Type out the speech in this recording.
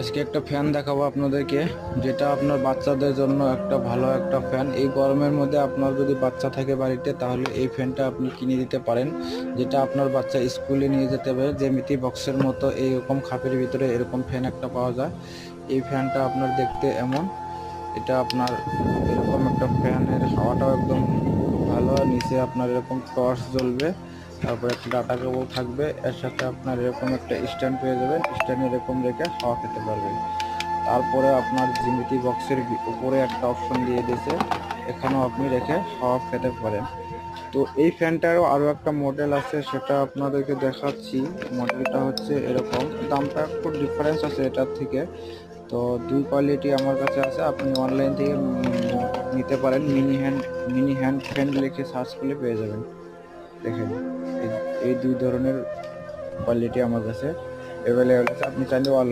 আজকে একটা ফ্যান দেখাবো আপনাদেরকে, যেটা আপনার বাচ্চাদের জন্য একটা ভালো একটা ফ্যান। এই গরমের মধ্যে আপনার যদি বাচ্চা থাকে বাড়িতে, তাহলে এই ফ্যানটা আপনি কিনে দিতে পারেন, যেটা আপনার বাচ্চা স্কুলে নিয়ে যেতে পারে। জ্যামিতি বক্সের মতো এইরকম খাপের ভিতরে এরকম ফ্যান একটা পাওয়া যায়। এই ফ্যানটা আপনার দেখতে এমন, এটা আপনার এরকম একটা ফ্যানের হাওয়াটাও একদম ভালো, নিচে আপনার এরকম টর্চ জ্বলবে, তারপরে একটা ডাটা কেবল থাকবে, এর সাথে আপনার এরকম একটা স্ট্যান্ড পেয়ে যাবেন, স্ট্যান্ড এরকম রেখে হাওয়া খেতে পারবেন। তারপরে আপনার জিমিতি বক্সের উপরে একটা অপশন দিয়ে দিয়েছে, এখানেও আপনি রেখে হাওয়া খেতে পারেন। তো এই ফ্যানটারও আরও একটা মডেল আছে, সেটা আপনাদেরকে দেখাচ্ছি। মডেলটা হচ্ছে এরকম, দামটা একটু ডিফারেন্স আছে এটার থেকে। তো দুই কোয়ালিটি আমার কাছে আছে, আপনি অনলাইন থেকে নিতে পারেন। মিনি হ্যান্ড ফ্যান লিখে সার্চ করলে পেয়ে যাবেন। দেখেন, এই এই দুই ধরনের কোয়ালিটি আমার কাছে অ্যাভেলেবেল আছে, আপনি চাইলে